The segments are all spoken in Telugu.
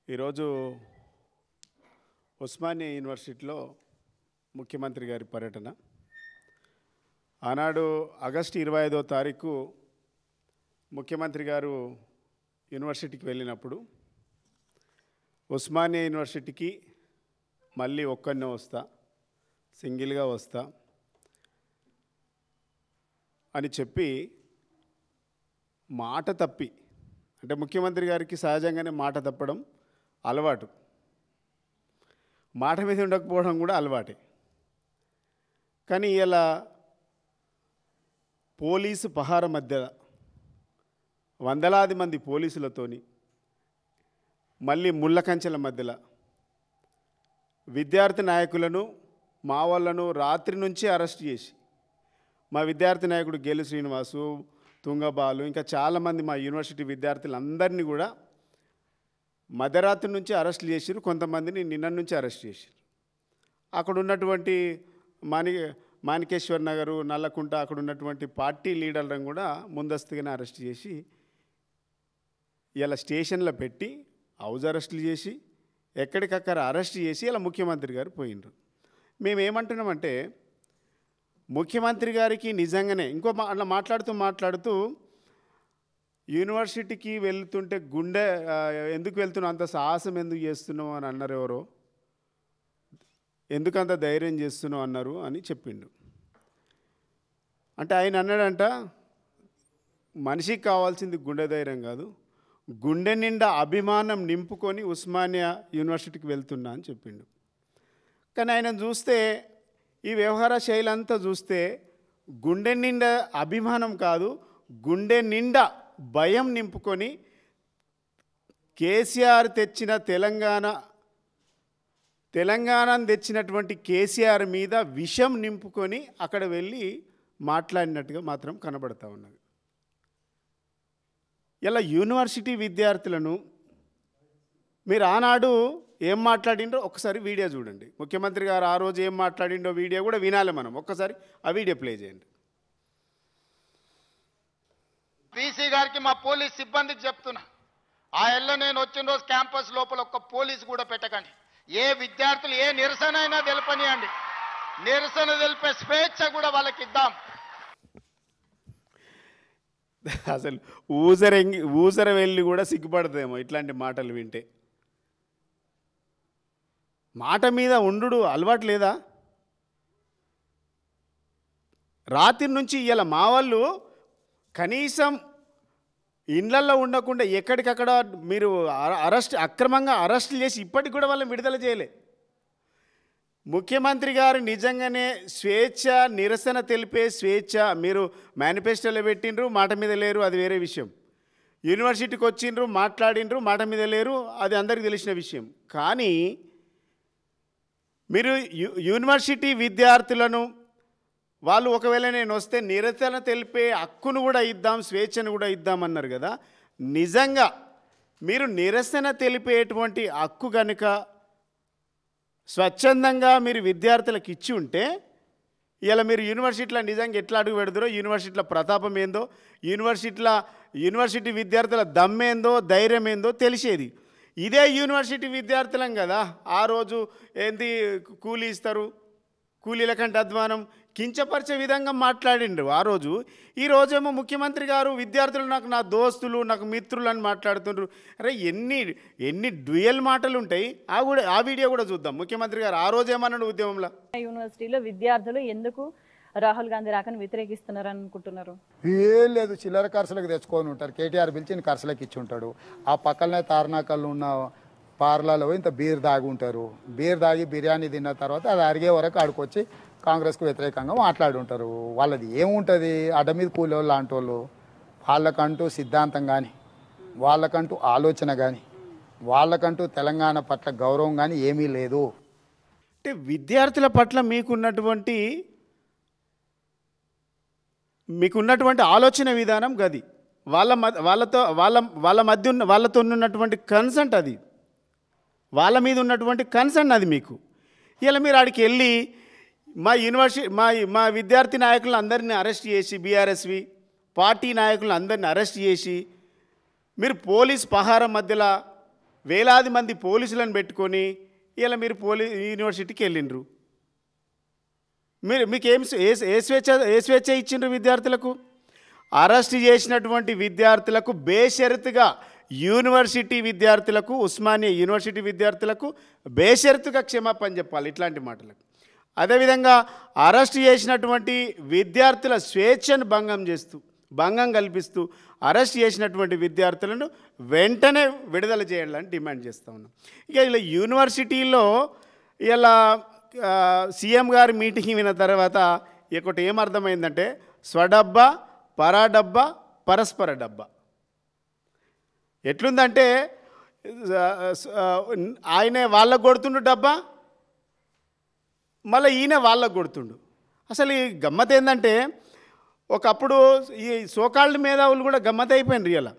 ఈరోజు ఉస్మానియా యూనివర్సిటీలో ముఖ్యమంత్రి గారి పర్యటన. ఆనాడు ఆగస్టు 25వ తారీఖు ముఖ్యమంత్రి గారు యూనివర్సిటీకి వెళ్ళినప్పుడు ఉస్మానియా యూనివర్సిటీకి మళ్ళీ ఒక్కనే వస్తా, సింగిల్గా వస్తా అని చెప్పి మాట తప్పి, అంటే ముఖ్యమంత్రి గారికి సహజంగానే మాట తప్పడం అలవాటు, మాట మీద ఉండకపోవడం కూడా అలవాటే. కానీ ఇలా పోలీసు పహార మధ్య వందలాది మంది పోలీసులతోని మళ్ళీ ముళ్ళ కంచెల మధ్యలో విద్యార్థి నాయకులను మా వాళ్ళను రాత్రి నుంచి అరెస్ట్ చేసి, మా విద్యార్థి నాయకుడు గేలు శ్రీనివాసు, తుంగబాలు, ఇంకా చాలామంది మా యూనివర్సిటీ విద్యార్థులందరినీ కూడా మధ్యరాత్రి నుంచి అరెస్టులు చేసిరు. కొంతమందిని నిన్న నుంచి అరెస్ట్ చేసిరు. అక్కడ ఉన్నటువంటి మాణికేశ్వర్ నగరు, నల్లకుంట అక్కడ ఉన్నటువంటి పార్టీ లీడర్లను కూడా ముందస్తుగానే అరెస్ట్ చేసి ఇలా స్టేషన్లో పెట్టి హౌస్ అరెస్టులు చేసి ఎక్కడికక్కడ అరెస్ట్ చేసి ఇలా ముఖ్యమంత్రి గారు పోయినరు. మేమేమంటున్నామంటే ముఖ్యమంత్రి గారికి నిజంగానే అట్లా మాట్లాడుతూ యూనివర్సిటీకి వెళ్తుంటే గుండె ఎందుకు వెళ్తున్నావు, అంత సాహసం ఎందుకు చేస్తున్నావు అని అన్నారు. ఎవరో ఎందుకంత ధైర్యం చేస్తున్నావు అన్నారు అని చెప్పిండు. అంటే ఆయన అన్నాడంట, మనిషికి కావాల్సింది గుండె ధైర్యం కాదు, గుండె నిండా అభిమానం నింపుకొని ఉస్మానియా యూనివర్సిటీకి వెళ్తున్నా అని చెప్పిండు. కానీ ఆయన చూస్తే ఈ వ్యవహార శైలి అంతా చూస్తే గుండె నిండా అభిమానం కాదు, గుండె నిండా భయం నింపుకొని కేసీఆర్ తెచ్చిన తెలంగాణను తెచ్చినటువంటి కేసీఆర్ మీద విషం నింపుకొని అక్కడ వెళ్ళి మాట్లాడినట్టుగా మాత్రం కనబడతా ఉన్నది. ఇలా యూనివర్సిటీ విద్యార్థులను మీరు ఆనాడు ఏం మాట్లాడిండో ఒక్కసారి వీడియో చూడండి. ముఖ్యమంత్రి గారు ఆ రోజు ఏం మాట్లాడిండో వీడియో కూడా వినాలి మనం. ఒక్కసారి ఆ వీడియో ప్లే చేయండి. వీసీ గారికి మా పోలీస్ సిబ్బందికి చెప్తున్నా, ఆ ఎల్ల నేను వచ్చిన రోజు క్యాంపస్ లోపల ఒక్క పోలీసు కూడా పెట్టకండి. ఏ విద్యార్థులు ఏ నిరసన అయినా తెలపనియండి, నిరసన తెలిపే స్వేచ్ఛ కూడా వాళ్ళకి ఇద్దాం. అసలు ఊసర వెళ్ళి కూడా సిగ్గుపడదేమో ఇట్లాంటి మాటలు వింటే. మాట మీద ఉండు అలవాటు లేదా? రాత్రి నుంచి ఇలా మా వాళ్ళు కనీసం ఇండ్లల్లో ఉండకుండా ఎక్కడికక్కడ మీరు అక్రమంగా అరెస్టులు చేసి ఇప్పటికి కూడా వాళ్ళని విడుదల చేయలే. ముఖ్యమంత్రి గారు నిజంగానే స్వేచ్ఛ, నిరసన తెలిపే స్వేచ్ఛ మీరు మేనిఫెస్టోలో పెట్టిండ్రు, మాట మీద లేరు, అది వేరే విషయం. యూనివర్సిటీకి వచ్చిండ్రు, మాట్లాడిండ్రు, మాట మీద లేరు, అది అందరికీ తెలిసిన విషయం. కానీ మీరు యూనివర్సిటీ విద్యార్థులను వాళ్ళు ఒకవేళ నేను వస్తే నిరసన తెలిపే హక్కును కూడా ఇద్దాం, స్వేచ్ఛను కూడా ఇద్దామన్నారు కదా. నిజంగా మీరు నిరసన తెలిపేటువంటి హక్కు కనుక స్వచ్ఛందంగా మీరు విద్యార్థులకు ఇచ్చి ఉంటే ఇలా మీరు యూనివర్సిటీలో నిజంగా ఎట్లా అడుగు పెడతారో, యూనివర్సిటీల ప్రతాపం ఏందో, యూనివర్సిటీ విద్యార్థుల దమ్మేందో, ధైర్యం ఏందో తెలిసేది. ఇదే యూనివర్సిటీ విద్యార్థులం కదా ఆ రోజు ఏంది కూలీ ఇస్తారు, కూలీల కంటే అధ్వానం కించపరిచే విధంగా మాట్లాడిండ్రు ఆ రోజు. ఈ రోజేమో ముఖ్యమంత్రి గారు విద్యార్థులు నా దోస్తులు, నాకు మిత్రులు అని మాట్లాడుతుండ్రు. అరే ఎన్ని డ్యూయల్ మాటలు ఉంటాయి. ఆ వీడియో కూడా చూద్దాం. ముఖ్యమంత్రి గారు ఆ రోజు ఏమన్నాడు ఉద్యమంలో. యూనివర్సిటీలో విద్యార్థులు ఎందుకు రాహుల్ గాంధీ రాకని వ్యతిరేకిస్తున్నారు అనుకుంటున్నారు? ఏం లేదు, చిల్లర ఖర్చులకు తెచ్చుకొని ఉంటారు. కేటీఆర్ పిలిచి ఖర్చులకు ఇచ్చి ఉంటాడు. ఆ పక్కనే తార్నాకల్లో ఉన్న పార్లలో ఇంత బీర్ దాగి ఉంటారు. బీర్ దాగి బిర్యానీ తిన్న తర్వాత అది అరిగే వరకు ఆడుకొచ్చి కాంగ్రెస్కు వ్యతిరేకంగా మాట్లాడి ఉంటారు. వాళ్ళది ఏముంటుంది, అడ్డ మీద కూలోళ్ళు లాంటి వాళ్ళు. వాళ్ళకంటూ సిద్ధాంతం కానీ, వాళ్ళకంటూ ఆలోచన కానీ, వాళ్ళకంటూ తెలంగాణ పట్ల గౌరవం కానీ ఏమీ లేదు. అంటే విద్యార్థుల పట్ల మీకున్నటువంటి ఆలోచన విధానం గది, వాళ్ళతో ఉన్నటువంటి కన్సెంట్ అది, వాళ్ళ మీద ఉన్నటువంటి కన్సర్న్ అది మీకు. ఇలా మీరు ఆడికి వెళ్ళి మా విద్యార్థి నాయకులను అందరినీ అరెస్ట్ చేసి, బీఆర్ఎస్వి పార్టీ నాయకులను అందరినీ అరెస్ట్ చేసి మీరు పోలీస్ పహారం మధ్యలో వేలాది మంది పోలీసులను పెట్టుకొని ఇలా మీరు యూనివర్సిటీకి వెళ్ళిండ్రు. మీకు ఏ స్వేచ్ఛ ఇచ్చిండ్రు విద్యార్థులకు? అరెస్ట్ చేసినటువంటి విద్యార్థులకు బేషరతుగా యూనివర్సిటీ విద్యార్థులకు, ఉస్మానియా యూనివర్సిటీ విద్యార్థులకు బేషరతుగా క్షమాపణ చెప్పాలి ఇట్లాంటి మాటలకు. అదేవిధంగా అరెస్ట్ చేసినటువంటి విద్యార్థుల స్వేచ్ఛను భంగం కల్పిస్తూ అరెస్ట్ చేసినటువంటి విద్యార్థులను వెంటనే విడుదల చేయాలని డిమాండ్ చేస్తూ ఉన్నాం. ఇక ఇలా యూనివర్సిటీలో ఇలా సీఎం గారి మీటింగ్ విన్న తర్వాత ఒకటి ఏమర్థమైందంటే స్వడబ్బా, పరాడబ్బా, పరస్పర డబ్బా. ఎట్లుందంటే ఆయనే వాళ్ళకు కొడుతుండు డబ్బా, మళ్ళీ ఈయన వాళ్ళకు కొడుతుండు. అసలు ఈ గమ్మత్ ఏంటంటే ఒకప్పుడు ఈ సోకాల్డ్ మేధావులు కూడా గమ్మత్ అయిపోయినారు. ఇలా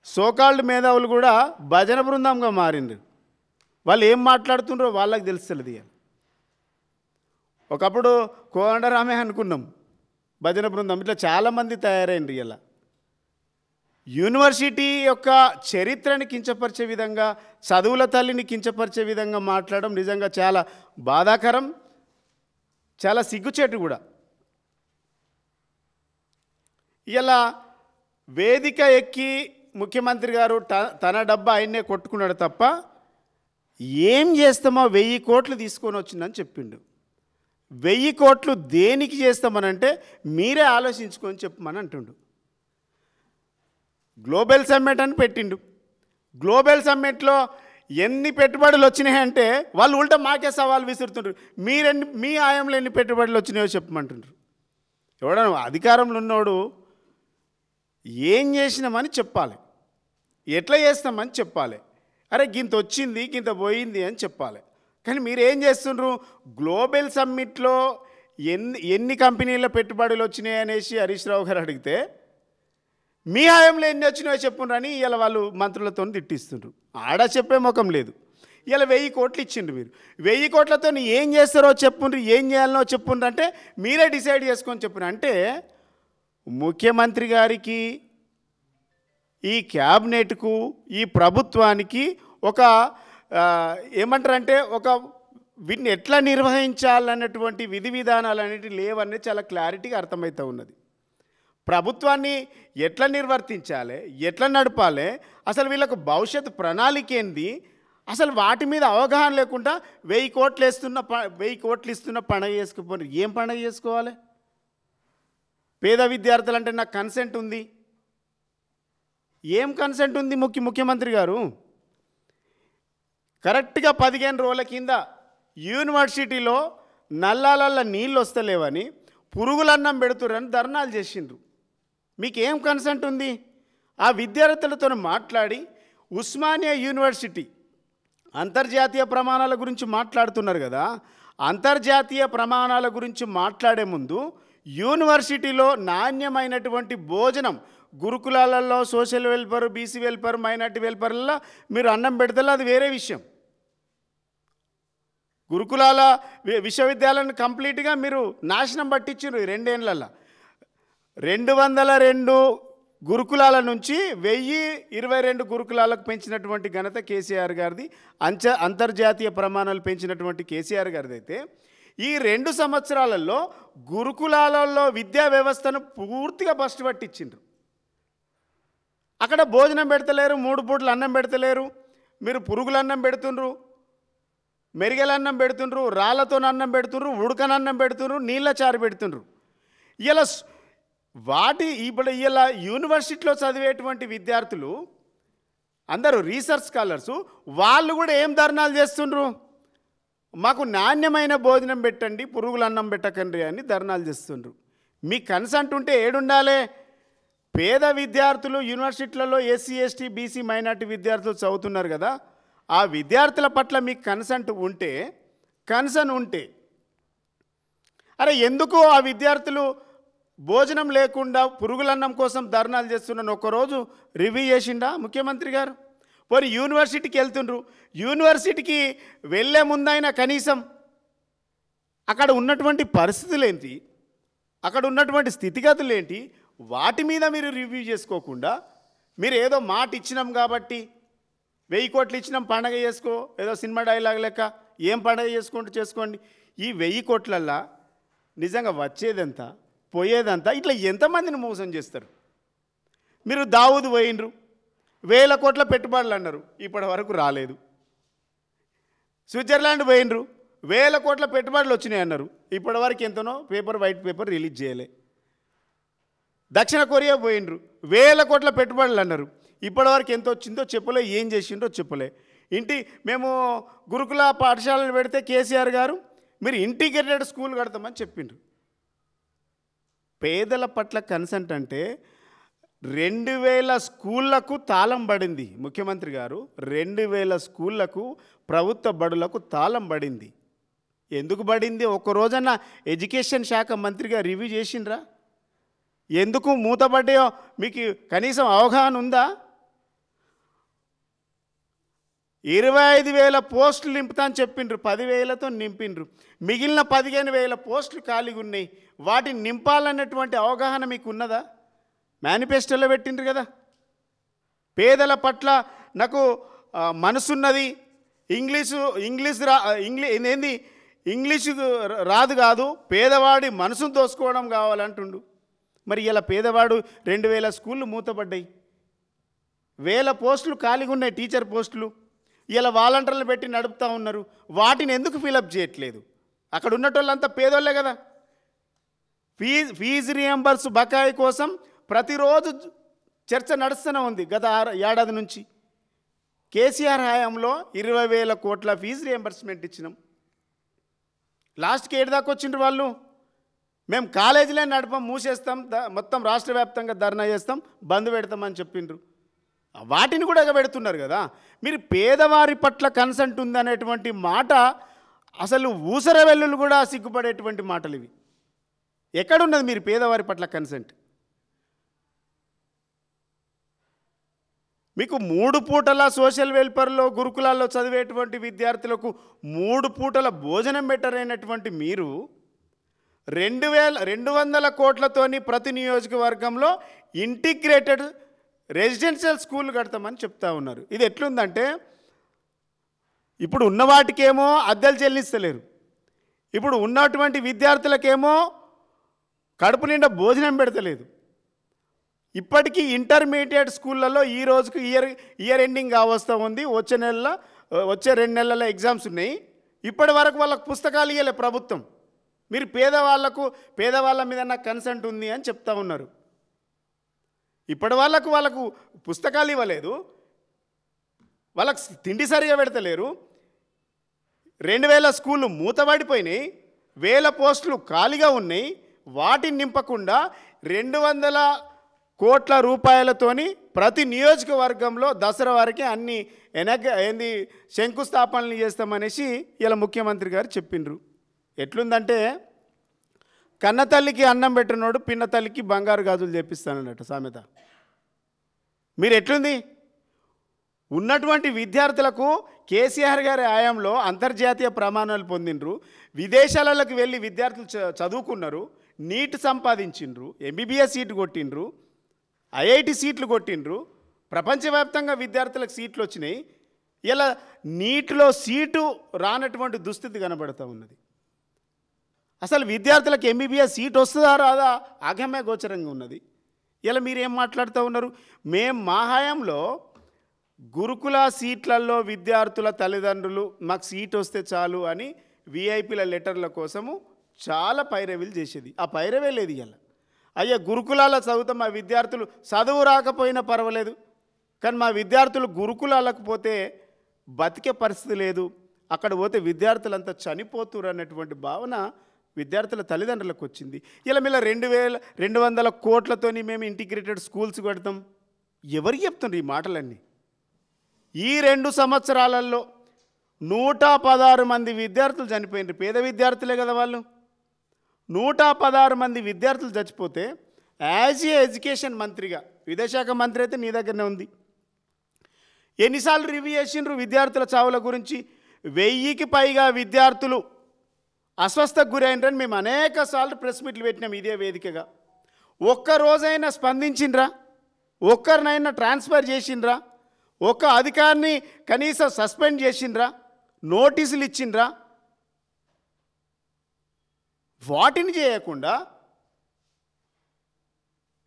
సోకాల్డ్ మేధావులు కూడా భజన బృందంగా మారిండ్రు. వాళ్ళు ఏం మాట్లాడుతుండ్రో వాళ్ళకి తెలుస్తలేదు. ఇక ఒకప్పుడు కోదండరామే అనుకున్నాం భజన బృందం, ఇట్లా చాలామంది తయారైండ్రు. ఇలా యూనివర్సిటీ యొక్క చరిత్రని కించపరిచే విధంగా, చదువుల తల్లిని కించపరిచే విధంగా మాట్లాడడం నిజంగా చాలా బాధాకరం, చాలా సిగ్గుచేటు కూడా. ఇలా వేదిక ఎక్కి ముఖ్యమంత్రి గారు తన డబ్బా ఆయన్నే కొట్టుకున్నాడు తప్ప ఏం చేస్తామో 1000 కోట్లు తీసుకొని వచ్చిందని చెప్పిండు. 1000 కోట్లు దేనికి చేస్తామనంటే మీరే ఆలోచించుకొని చెప్పమని అంటుండు. గ్లోబల్ సమ్మిట్ అని పెట్టిండు. గ్లోబల్ సమ్మిట్లో ఎన్ని పెట్టుబడులు వచ్చినాయంటే వాళ్ళు ఉల్టా మాకే సవాల్ విసురుతుండ్రు. మీ ఆయంలో ఎన్ని పెట్టుబడులు వచ్చినాయో చెప్పమంటుండ్రు. ఎవడన్నా అధికారంలో ఉన్నోడు ఏం చేసినామని చెప్పాలి, ఎట్లా చేస్తామని చెప్పాలి. అరే గింత వచ్చింది, గింత పోయింది అని చెప్పాలి. కానీ మీరు ఏం చేస్తుండ్రు? గ్లోబల్ సమ్మిట్లో ఎన్ని కంపెనీల పెట్టుబడులు వచ్చినాయి అనేసి హరీష్ రావు గారు అడిగితే మీ హాయంలో ఎన్ని వచ్చినాయో చెప్పుండ్రని ఇలా వాళ్ళు మంత్రులతో తిట్టిస్తుండ్రు. ఆడ చెప్పే ముఖం లేదు. ఇలా 1000 కోట్లు ఇచ్చిండ్రు. మీరు 1000 కోట్లతో ఏం చేస్తారో చెప్పుండ్రు, ఏం చేయాలనో చెప్పుండ్రు అంటే మీరే డిసైడ్ చేసుకొని చెప్పుండ్రు. అంటే ముఖ్యమంత్రి గారికి, ఈ క్యాబినెట్కు, ఈ ప్రభుత్వానికి ఒక ఏమంటారంటే ఒక వీటిని ఎట్లా నిర్వహించాలన్నటువంటి విధి విధానాలు అనేటివి లేవనేది చాలా క్లారిటీగా అర్థమవుతూ ఉన్నది. ప్రభుత్వాన్ని ఎట్లా నిర్వర్తించాలి, ఎట్లా నడపాలి, అసలు వీళ్ళకు భవిష్యత్తు ప్రణాళిక ఏంది, అసలు వాటి మీద అవగాహన లేకుండా 1000 కోట్లు ఇస్తున్న పండగ చేసుకుపోయి ఏం పండగ చేసుకోవాలి? పేద విద్యార్థులు అంటే నాకు కన్సెంట్ ఉంది. ఏం కన్సెంట్ ఉంది ముఖ్యమంత్రి గారు? కరెక్ట్గా 15 రోజుల కింద యూనివర్సిటీలో నల్లాలల్లో నీళ్ళు వస్తలేవని పురుగులన్నం పెడుతురని ధర్నాలు చేసిండ్రు. మీకేం కన్సెంట్ ఉంది? ఆ విద్యార్థులతో మాట్లాడి ఉస్మానియా యూనివర్సిటీ అంతర్జాతీయ ప్రమాణాల గురించి మాట్లాడుతున్నారు కదా, అంతర్జాతీయ ప్రమాణాల గురించి మాట్లాడే ముందు యూనివర్సిటీలో నాణ్యమైనటువంటి భోజనం, గురుకులాలలో social welfare, BC welfare, minority వెల్ఫేర్లలో మీరు అన్నం పెడతారు, అది వేరే విషయం. గురుకులాల విశ్వవిద్యాలయాలను కంప్లీట్గా మీరు నాశనం పట్టించారు 2 ఏళ్లలో. 202 గురుకులాల నుంచి 1022 గురుకులాలకు పెంచినటువంటి ఘనత కేసీఆర్ గారిది. అంతర్జాతీయ ప్రమాణాలు పెంచినటువంటి కేసీఆర్ గారిది. అయితే ఈ 2 సంవత్సరాలలో గురుకులాలలో విద్యా వ్యవస్థను పూర్తిగా బస్టు పట్టించిండ్రు. అక్కడ భోజనం పెడతలేరు, 3 పూటలు అన్నం పెడతలేరు. మీరు పురుగుల అన్నం పెడుతుండ్రు, మెరిగెలన్నం పెడుతుండ్రు, రాళ్లతో అన్నం పెడుతుండ్రు, ఉడకనన్నం పెడుతుండ్రు, నీళ్ళ చారు పెడుతుండ్రు. ఇలా ఇప్పుడు ఇలా యూనివర్సిటీలో చదివేటువంటి విద్యార్థులు అందరూ రీసెర్చ్ స్కాలర్సు, వాళ్ళు కూడా ఏం ధర్నాలు చేస్తుండ్రు? మాకు నాణ్యమైన భోజనం పెట్టండి, పురుగుల అన్నం పెట్టకండి అని ధర్నాలు చేస్తుండ్రు. మీ కన్సెంట్ ఉంటే ఏడుండాలి? పేద విద్యార్థులు యూనివర్సిటీలలో ఎస్సీ, ఎస్టీ, బీసీ, మైనార్టీ విద్యార్థులు చదువుతున్నారు కదా, ఆ విద్యార్థుల పట్ల మీకు కన్సర్న్ ఉంటే అరే ఎందుకు ఆ విద్యార్థులు భోజనం లేకుండా పురుగులన్నం కోసం ధర్నాలు చేస్తున్నాను ఒకరోజు రివ్యూ చేసిండా ముఖ్యమంత్రి గారు? పోనీ యూనివర్సిటీకి వెళ్తుండ్రు, యూనివర్సిటీకి వెళ్ళే ముందైనా కనీసం అక్కడ ఉన్నటువంటి పరిస్థితులు ఏంటి, అక్కడ ఉన్నటువంటి స్థితిగతులు ఏంటి, వాటి మీద మీరు రివ్యూ చేసుకోకుండా మీరు ఏదో మాట ఇచ్చినాం కాబట్టి 1000 కోట్లు ఇచ్చినాం పండగ చేసుకో, ఏదో సినిమా డైలాగ్ లెక్క ఏం పండగ చేసుకుంటూ చేసుకోండి. ఈ 1000 కోట్లల్లా నిజంగా వచ్చేదంతా పోయేదంతా ఇట్లా ఎంతమందిని మోసం చేస్తారు? మీరు దావూద్ పోయినరు, 1000 కోట్ల పెట్టుబడులు అన్నారు, ఇప్పటి వరకు రాలేదు. స్విట్జర్లాండ్ పోయినరు, 1000 కోట్ల పెట్టుబడులు వచ్చినాయి అన్నారు, ఇప్పటి వరకు ఎంతనో వైట్ పేపర్ రిలీజ్ చేయలే. దక్షిణ కొరియా పోయినరు, 1000 కోట్ల పెట్టుబడులు అన్నారు, ఇప్పటి వరకు ఎంత వచ్చిందో చెప్పలే, ఏం చేసిండో చెప్పలే. మేము గురుకుల పాఠశాలలు పెడితే కేసీఆర్ గారు మీరు ఇంటిగ్రేటెడ్ స్కూల్ కడతామని చెప్పిండ్రు. పేదల పట్ల కన్సెంట్ అంటే 2000 స్కూళ్లకు తాళం పడింది. ముఖ్యమంత్రి గారు 2000 స్కూళ్లకు, ప్రభుత్వ బడులకు తాళం పడింది. ఎందుకు పడింది? ఒక్కరోజన్నా ఎడ్యుకేషన్ శాఖ మంత్రిగా రివ్యూ చేసిండ్రా? ఎందుకు మూతపడ్డాయో మీకు కనీసం అవగాహన ఉందా? 25,000 పోస్టులు నింపుతా అని చెప్పిండ్రు, 10,000తో నింపిండ్రు. మిగిలిన 15,000 పోస్టులు ఖాళీగా ఉన్నాయి. వాటిని నింపాలన్నటువంటి అవగాహన మీకు ఉన్నదా? మేనిఫెస్టోలో పెట్టిండ్రు కదా. పేదల పట్ల నాకు మనసున్నది, ఇంగ్లీషు రాదు కాదు, పేదవాడి మనసును దోసుకోవడం కావాలంటుండు. మరి ఇలా పేదవాడు 2000 స్కూళ్ళు మూతపడ్డాయి, 1000 పోస్టులు ఖాళీగా ఉన్నాయి, టీచర్ పోస్టులు. ఇలా వాలంటీర్లు పెట్టి నడుపుతూ ఉన్నారు. వాటిని ఎందుకు ఫిలప్ చేయట్లేదు? అక్కడ ఉన్నటోళ్ళంతా పేదోళ్ళే కదా. ఫీజు రియంబర్స్ బకాయి కోసం ప్రతిరోజు చర్చ నడుస్తూనే ఉంది గత ఏడాది నుంచి. కేసీఆర్ హయాంలో 20,000 కోట్ల ఫీజు రియంబర్స్మెంట్ ఇచ్చినాం. లాస్ట్కి ఏడు దాకా వచ్చిండ్రు వాళ్ళు. మేము కాలేజీలే నడపం, మూసేస్తాం, మొత్తం రాష్ట్ర వ్యాప్తంగా ధర్నా చేస్తాం, బంద్ పెడతామని చెప్పిండ్రు. వాటిని కూడా ఎగబెడుతున్నారు కదా. మీరు పేదవారి పట్ల కన్సెంట్ ఉందనేటువంటి మాట అసలు ఊసర వెల్లులు కూడా సిగ్గుపడేటువంటి మాటలు ఇవి. ఎక్కడున్నది మీరు పేదవారి పట్ల కన్సెంట్? మీకు 3 పూటల సోషల్ వెల్ఫేర్లో గురుకులాల్లో చదివేటువంటి విద్యార్థులకు 3 పూటల భోజనం బెటరైనటువంటి మీరు 200 కోట్లతోని ప్రతి నియోజకవర్గంలో ఇంటిగ్రేటెడ్ రెసిడెన్షియల్ స్కూల్ కడతామని చెప్తా ఉన్నారు. ఇది ఎట్లుందంటే, ఇప్పుడు ఉన్న వాటికేమో అద్దెలు చెల్లిస్తలేరు, ఇప్పుడు ఉన్నటువంటి విద్యార్థులకేమో కడుపు నిండా భోజనం పెడతలేదు. ఇప్పటికీ ఇంటర్మీడియట్ స్కూళ్ళల్లో ఈ రోజుకు ఇయర్ ఎండింగ్ కావస్తూ ఉంది. వచ్చే 2 నెలల ఎగ్జామ్స్ ఉన్నాయి. ఇప్పటి వరకు వాళ్ళకు పుస్తకాలు ఇవ్వలే ప్రభుత్వం. మీరు పేదవాళ్ళ మీద నాకు కన్సెంట్ ఉంది అని చెప్తా ఉన్నారు. ఇప్పటి వాళ్ళకు పుస్తకాలు ఇవ్వలేదు, వాళ్ళకు తిండి సరిగా పెడతలేరు. 2000 స్కూళ్ళు మూతబడిపోయినాయి, 1000 పోస్టులు ఖాళీగా ఉన్నాయి. వాటిని నింపకుండా 200 కోట్ల రూపాయలతోని ప్రతి నియోజకవర్గంలో దసరా వరకే అన్ని శంకుస్థాపనలు చేస్తామనేసి ఇలా ముఖ్యమంత్రి గారు చెప్పిండ్రు. ఎట్లుందంటే, కన్న తల్లికి అన్నం పెట్టినోడు పిన్న తల్లికి బంగారు గాజులు చేపిస్తానన్నట్టు సామెత. మీరు ఎట్లుంది? ఉన్నటువంటి విద్యార్థులకు కేసీఆర్ గారి హయాంలో అంతర్జాతీయ ప్రమాణాలు పొందిండ్రు, విదేశాలకు వెళ్ళి విద్యార్థులు చదువుకున్నారు, నీట్ సంపాదించిండ్రు, ఎంబీబీఎస్ సీటు కొట్టిండ్రు, ఐఐటి సీట్లు కొట్టిండ్రు, ప్రపంచవ్యాప్తంగా విద్యార్థులకు సీట్లు వచ్చినాయి. ఇలా నీటిలో సీటు రానటువంటి దుస్థితి కనబడుతూ ఉన్నది. అసలు విద్యార్థులకు ఎంబీబీఎస్ సీట్ వస్తుందా రాదా ఆగమ్య గోచరంగా ఉన్నది. ఇలా మీరేం మాట్లాడుతూ ఉన్నారు? మా హయాంలో గురుకుల సీట్లలో విద్యార్థుల తల్లిదండ్రులు మాకు సీట్ వస్తే చాలు అని విఐపీల లెటర్ల కోసము చాలా పైరవీలు చేసేది. ఆ పైరవే లేదు ఇవాళ. అయ్యా, గురుకులాల చదువుతాం, మా విద్యార్థులు చదువు రాకపోయినా పర్వాలేదు, కానీ మా విద్యార్థులు గురుకులాలకు పోతే బతికే పరిస్థితి లేదు, అక్కడ పోతే విద్యార్థులంతా చనిపోతురు అన్నటువంటి భావన విద్యార్థుల తల్లిదండ్రులకు వచ్చింది. ఇలా 200 కోట్లతోని మేము ఇంటిగ్రేటెడ్ స్కూల్స్ కడతాం. ఎవరికి చెప్తున్నారు ఈ మాటలన్నీ? ఈ 2 సంవత్సరాలలో 116 మంది విద్యార్థులు చనిపోయినారు. పేద విద్యార్థులే కదా వాళ్ళు. 116 మంది విద్యార్థులు చచ్చిపోతే యాజ్ ఏ ఎడ్యుకేషన్ మంత్రిగా, విద్యాశాఖ మంత్రి అయితే నీ దగ్గరనే ఉంది, ఎన్నిసార్లు రివ్యూ చేసిండ్రు విద్యార్థుల చావుల గురించి? 1000కి పైగా విద్యార్థులు అస్వస్థకు గురైనరని మేము అనేక సార్లు ప్రెస్ మీట్లు పెట్టినాం ఇదే వేదికగా. ఒక్కరోజైనా స్పందించిండ్రా? ఒక్కరినైనా ట్రాన్స్ఫర్ చేసిండ్రా? ఒక అధికారిని కనీసం సస్పెండ్ చేసిండ్రా, నోటీసులు ఇచ్చిండ్రా? వాటిని చేయకుండా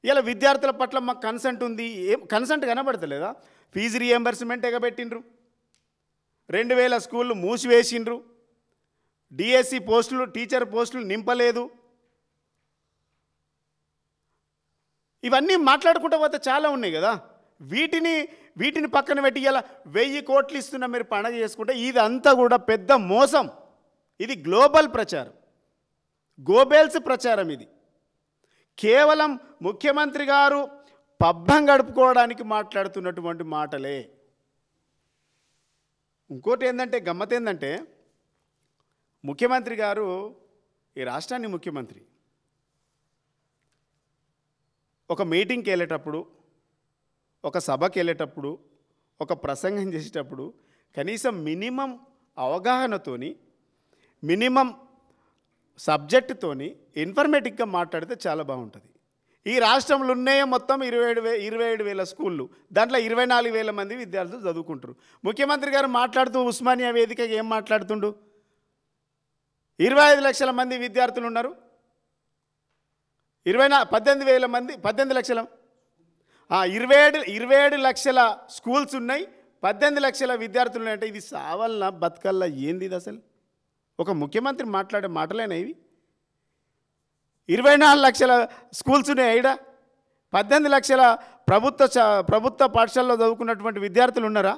ఇలా విద్యార్థుల పట్ల మాకు కన్సెంట్ ఉంది, ఏం కన్సెంట్ కనబడతలేదా? ఫీజు రీఎంబర్స్మెంట్ ఎగబెట్టిండ్రు, 2000 స్కూళ్ళు మూసివేసిండ్రు, డిఎస్సి పోస్టులు టీచర్ పోస్టులు నింపలేదు. ఇవన్నీ మాట్లాడుకుంటూ పోతే చాలా ఉన్నాయి కదా. వీటిని పక్కన పెట్టి ఇలా 1000 కోట్లు ఇస్తున్న మీరు పండగ చేసుకుంటే ఇదంతా కూడా పెద్ద మోసం. ఇది గ్లోబల్ ప్రచారం, గోబెల్స్ ప్రచారం. ఇది కేవలం ముఖ్యమంత్రి గారు పబ్బం గడుపుకోవడానికి మాట్లాడుతున్నటువంటి మాటలే. ఇంకోటి ఏంటంటే, గమ్మత్ ఏంటంటే, ముఖ్యమంత్రి గారు ఈ రాష్ట్రాన్ని ముఖ్యమంత్రి ఒక మీటింగ్కి వెళ్ళేటప్పుడు, ఒక సభకి వెళ్ళేటప్పుడు, ఒక ప్రసంగం చేసేటప్పుడు కనీసం మినిమం అవగాహనతోని, మినిమం సబ్జెక్టుతోని ఇన్ఫర్మేటివ్గా మాట్లాడితే చాలా బాగుంటుంది. ఈ రాష్ట్రంలో ఉన్నాయే మొత్తం 27,000 స్కూళ్ళు, దాంట్లో 24,000 మంది విద్యార్థులు చదువుకుంటారు. ముఖ్యమంత్రి గారు మాట్లాడుతూ ఉస్మానియా వేదికగా ఏం మాట్లాడుతుండు? 25 లక్షల మంది విద్యార్థులు ఉన్నారు, 18,000 మంది, 18 లక్షల 27 లక్షల స్కూల్స్ ఉన్నాయి, 18 లక్షల విద్యార్థులు ఉన్నాయంటే ఇది సావల్లా బతకల్లా ఏంది ఇది అసలు? ఒక ముఖ్యమంత్రి మాట్లాడే మాటలేనా ఇవి? 24 లక్షల స్కూల్స్ ఉన్నాయి అయిడా, 18 లక్షల ప్రభుత్వ పాఠశాలలో చదువుకున్నటువంటి విద్యార్థులు ఉన్నారా?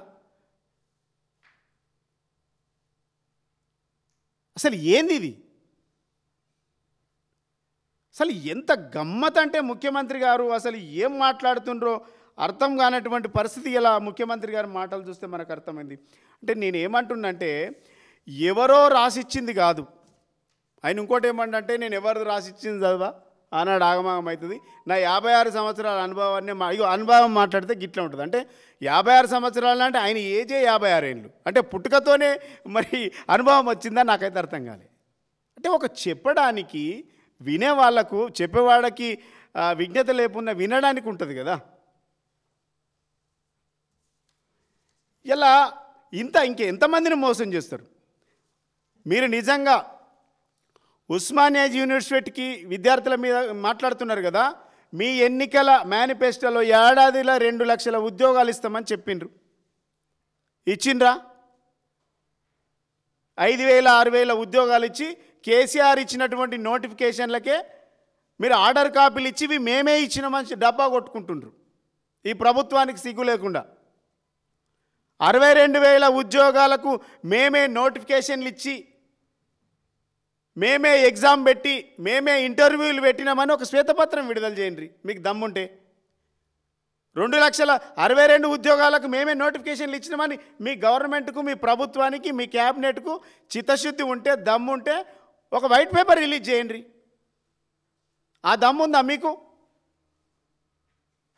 అసలు ఏంది ఇది? అసలు ఎంత గమ్మత్ అంటే ముఖ్యమంత్రి గారు అసలు ఏం మాట్లాడుతుండ్రో అర్థం కానటువంటి పరిస్థితి. ఇలా ముఖ్యమంత్రి గారి మాటలు చూస్తే మనకు అర్థమైంది. అంటే నేను ఏమంటున్నంటే, ఎవరో రాసిచ్చింది కాదు ఆయన. ఇంకోటి ఏమంటే, నేను ఎవరిది రాసిచ్చింది చదవా ఆనాడు ఆగమాగం అవుతుంది. నా 56 సంవత్సరాల అనుభవాన్ని అనుభవం మాట్లాడితే గిట్లా ఉంటుంది. అంటే 56 సంవత్సరాలు అంటే ఆయన ఏజే 56 ఏళ్ళు, అంటే పుట్టుకతోనే మరి అనుభవం వచ్చిందా నాకైతే అర్థం కాలే. అంటే ఒక చెప్పడానికి వినే వాళ్ళకు, చెప్పేవాడికి విజ్ఞత లేకుండా వినడానికి ఉంటుంది కదా. ఇలా ఇంకెంతమందిని మోసం చేస్తారు మీరు? నిజంగా ఉస్మానియా యూనివర్సిటీకి విద్యార్థుల మీద మాట్లాడుతున్నారు కదా. మీ ఎన్నికల మేనిఫెస్టోలో ఏడాదిలో 2 లక్షల ఉద్యోగాలు ఇస్తామని చెప్పిండ్రు, ఇచ్చిండ్రా? 5,000 6,000 ఉద్యోగాలు ఇచ్చి కేసీఆర్ ఇచ్చినటువంటి నోటిఫికేషన్లకే మీరు ఆర్డర్ కాపీలు ఇచ్చి ఇవి మేమే ఇచ్చినామని డబ్బా కొట్టుకుంటుండ్రు. ఈ ప్రభుత్వానికి సిగ్గు లేకుండా 62,000 ఉద్యోగాలకు మేమే నోటిఫికేషన్లు ఇచ్చి, మేమే ఎగ్జామ్ పెట్టి, మేమే ఇంటర్వ్యూలు పెట్టినామని ఒక శ్వేతపత్రం విడుదల చేయండి మీకు దమ్ముంటే. 2,62,000 ఉద్యోగాలకు మేమే నోటిఫికేషన్లు ఇచ్చినామని మీ గవర్నమెంట్కు, మీ ప్రభుత్వానికి, మీ క్యాబినెట్కు చిత్తశుద్ధి ఉంటే, దమ్ముంటే ఒక వైట్ పేపర్ రిలీజ్ చేయండి. ఆ దమ్ముందా మీకు?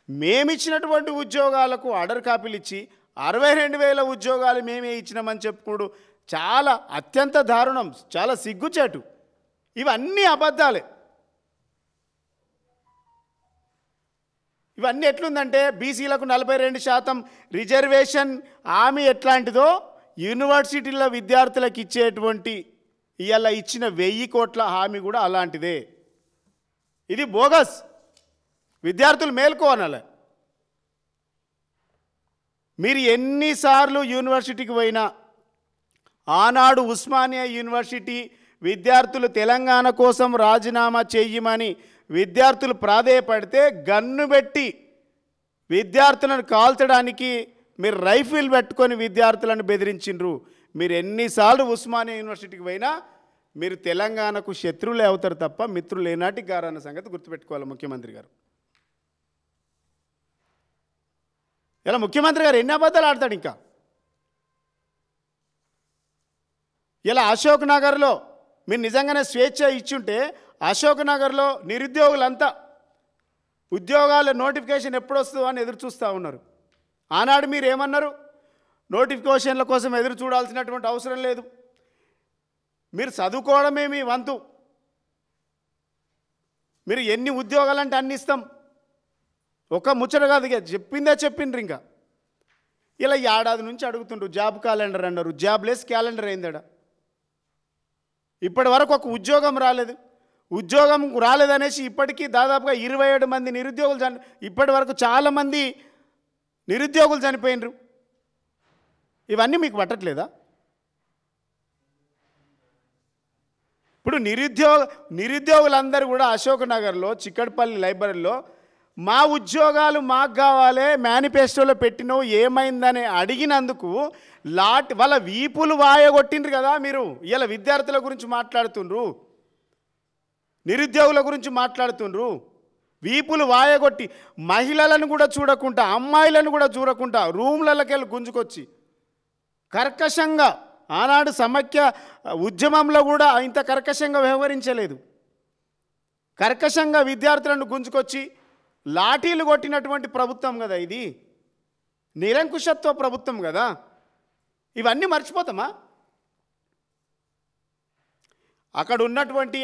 మేమిచ్చినటువంటి ఉద్యోగాలకు ఆర్డర్ కాపీలు ఇచ్చి 62,000 ఉద్యోగాలు మేమే ఇచ్చినామని చెప్పుకోడు చాలా అత్యంత దారుణం, చాలా సిగ్గుచేటు. ఇవన్నీ అబద్ధాలే. ఇవన్నీ ఎట్లుందంటే, బీసీలకు 42% రిజర్వేషన్ హామీ ఎట్లాంటిదో యూనివర్సిటీల విద్యార్థులకు ఇచ్చేటువంటి ఇవాళ ఇచ్చిన 1000 కోట్ల హామీ కూడా అలాంటిదే. ఇది బోగస్. విద్యార్థులు మేల్కోనాలి. మీరు ఎన్నిసార్లు యూనివర్సిటీకి పోయినా, ఆనాడు ఉస్మానియా యూనివర్సిటీ విద్యార్థులు తెలంగాణ కోసం రాజీనామా చేయమని విద్యార్థులు ప్రాధేయపడితే గన్ను పెట్టి విద్యార్థులను కాల్చడానికి మీరు రైఫిల్ పెట్టుకొని విద్యార్థులను బెదిరించిండ్రు. మీరు ఎన్నిసార్లు ఉస్మానియా యూనివర్సిటీకి పోయినా మీరు తెలంగాణకు శత్రువులే అవుతారు తప్ప మిత్రులు ఏనాటికి గారన్న సంగతి గుర్తుపెట్టుకోవాలి ముఖ్యమంత్రి గారు. ఇలా ముఖ్యమంత్రి గారు ఎన్ని అబద్ధాలు ఆడతాడు ఇంకా. ఇలా అశోక్ నగర్లో మీరు నిజంగానే స్వేచ్ఛ ఇచ్చుంటే, అశోక్ నగర్లో నిరుద్యోగులంతా ఉద్యోగాల నోటిఫికేషన్ ఎప్పుడు వస్తుందో అని ఎదురు చూస్తూ ఉన్నారు. ఆనాడు మీరు ఏమన్నారు? నోటిఫికేషన్ల కోసం ఎదురు చూడాల్సినటువంటి అవసరం లేదు, మీరు చదువుకోవడమే మీ వంతు, మీరు ఎన్ని ఉద్యోగాలంటే అన్ని ఇస్తాం. ఒక ముచ్చట కాదు, చెప్పిందే చెప్పిండ్రు. ఇంకా ఇలా ఏడాది నుంచి అడుగుతుండ్రు జాబ్ క్యాలెండర్ అన్నారు. జాబ్లెస్ క్యాలెండర్ అయిందడ. ఇప్పటి వరకు ఒక ఉద్యోగం రాలేదు. ఉద్యోగం రాలేదనేసి ఇప్పటికీ దాదాపుగా 27 మంది నిరుద్యోగులు ఇప్పటి వరకు చాలామంది నిరుద్యోగులు చనిపోయినరు. ఇవన్నీ మీకు పట్టట్లేదా? ఇప్పుడు నిరుద్యోగులందరూ కూడా అశోక్ నగర్లో చిక్కడపల్లి లైబ్రరీలో మా ఉద్యోగాలు మాకు కావాలి మేనిఫెస్టోలో పెట్టినవు ఏమైందని అడిగినందుకు వాళ్ళ వీపులు వాయగొట్టిండ్రు కదా మీరు. ఇలా విద్యార్థుల గురించి మాట్లాడుతుండ్రు, నిరుద్యోగుల గురించి మాట్లాడుతుండ్రు. వీపులు వాయగొట్టి మహిళలను కూడా చూడకుండా అమ్మాయిలను కూడా చూడకుండా రూమ్లకి వెళ్ళి గుంజుకొచ్చి కర్కశంగా ఆనాడు సమైక్య ఉద్యమంలో కూడా ఇంత కర్కశంగా వ్యవహరించలేదు. కర్కశంగా విద్యార్థులను గుంజుకొచ్చి లాఠీలు కొట్టినటువంటి ప్రభుత్వం కదా ఇది. నిరంకుశత్వ ప్రభుత్వం కదా. ఇవన్నీ మర్చిపోతామా? అక్కడ ఉన్నటువంటి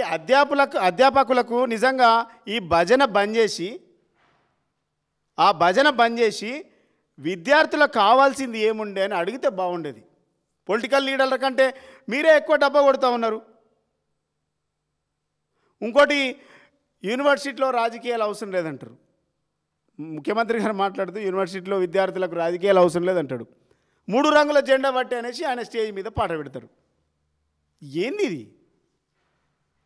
అధ్యాపకులకు నిజంగా ఈ భజన బంద్ చేసి విద్యార్థులకు కావాల్సింది ఏముండే అని అడిగితే బాగుండేది. పొలిటికల్ లీడర్ల కంటే మీరే ఎక్కువ డబ్బా కొడుతూ ఉన్నారు. ఇంకోటి, యూనివర్సిటీలో రాజకీయాలు అవసరం లేదంటారు. ముఖ్యమంత్రి గారు మాట్లాడుతూ యూనివర్సిటీలో విద్యార్థులకు రాజకీయాలు అవసరం లేదంటాడు. 3 రంగుల జెండా బట్టి అనేసి ఆయన స్టేజ్ మీద పాట పెడతారు. ఏంది ఇది?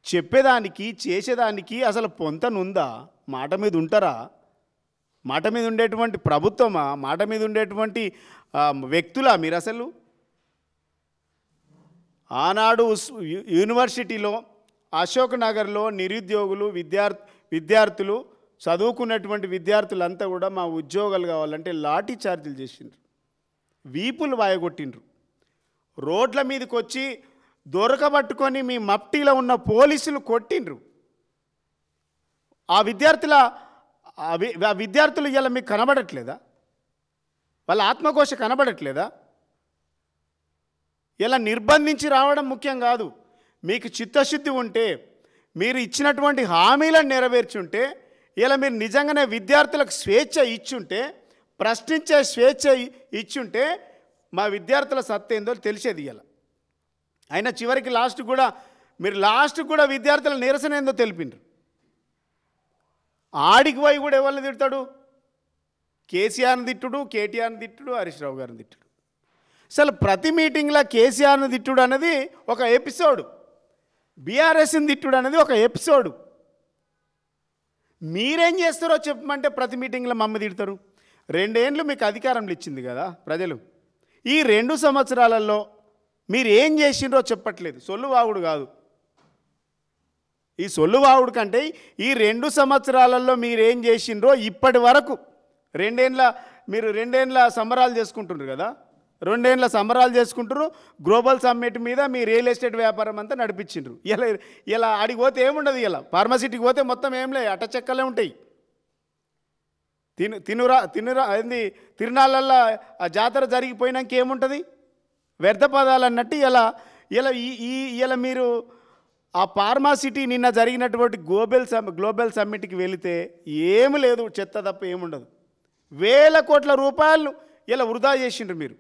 చెప్పేదానికి చేసేదానికి అసలు పొంతనుందా? మాట మీద ఉంటారా? మాట మీద ఉండేటువంటి ప్రభుత్వమా? మాట మీద ఉండేటువంటి వ్యక్తులా మీరు? అసలు ఆనాడు యూనివర్సిటీలో అశోక్ నగర్లో నిరుద్యోగులు విద్యార్థులు చదువుకున్నటువంటి విద్యార్థులంతా కూడా మా ఉద్యోగాలు కావాలంటే లాఠీ చార్జీలు చేసిండ్రు, వీపులు వాయగొట్టిండ్రు. రోడ్ల మీదకి వచ్చి దొరకబట్టుకొని మీ మప్టీలో ఉన్న పోలీసులు కొట్టిండ్రు. ఆ విద్యార్థులు ఇలా మీకు కనబడట్లేదా? వాళ్ళ ఆత్మఘోష కనబడట్లేదా? ఇలా నిర్బంధించి రావడం ముఖ్యం కాదు. మీకు చిత్తశుద్ధి ఉంటే, మీరు ఇచ్చినటువంటి హామీలను నెరవేర్చుంటే, ఇలా మీరు నిజంగానే విద్యార్థులకు స్వేచ్ఛ ఇచ్చుంటే, ప్రశ్నించే స్వేచ్ఛ ఇచ్చుంటే మా విద్యార్థుల సత్తా ఏందో తెలిసేది. ఇలా అయినా చివరికి లాస్ట్ కూడా విద్యార్థుల నిరసన ఏందో తెలిపిండ్రు. ఆడికి పోయి కూడా ఎవరిని తిడతాడు? కేసీఆర్ని తిట్టుడు, కేటీఆర్ని తిట్టుడు, హరీష్ రావు గారిని తిట్టుడు. అసలు ప్రతి మీటింగ్లో కేసీఆర్ని తిట్టుడు అనేది ఒక ఎపిసోడ్, బీఆర్ఎస్ని తిట్టుడు అనేది ఒక ఎపిసోడ్. మీరేం చేస్తారో చెప్పమంటే ప్రతి మీటింగ్లో మమ్మ తిడతారు. 2 ఏళ్ళు మీకు అధికారంలో ఇచ్చింది కదా ప్రజలు. ఈ 2 సంవత్సరాలలో మీరు ఏం చేసిండ్రో చెప్పట్లేదు. సొల్లువాగుడు కాదు. ఈ సొల్లువాగుడు కంటే ఈ 2 సంవత్సరాలలో మీరేం చేసిండ్రో ఇప్పటి వరకు 2 ఏళ్ళ మీరు 2 ఏళ్ళ సంబరాలు చేసుకుంటున్నారు కదా. 2 ఏళ్ళ సంబరాలు చేసుకుంటారు. గ్లోబల్ సమ్మిట్ మీద మీ రియల్ ఎస్టేట్ వ్యాపారం అంతా నడిపించిండ్రు. ఇలా ఆడికి పోతే ఏముండదు. ఇలా ఫార్మసిటీకి పోతే మొత్తం ఏం లే, అట్టచెక్కలే ఉంటాయి. ఏంది తిరునాళ్ళల్లో ఆ జాతర జరిగిపోయినాక ఏముంటుంది? వ్యర్థ పదాలు అన్నట్టు ఇలా మీరు ఆ ఫార్మాసిటీ నిన్న జరిగినటువంటి గ్లోబల్ సమ్మిట్కి వెళితే ఏమి లేదు, చెత్త తప్ప ఏముండదు. వేల కోట్ల రూపాయలు ఇలా వృధా చేసిండ్రు మీరు.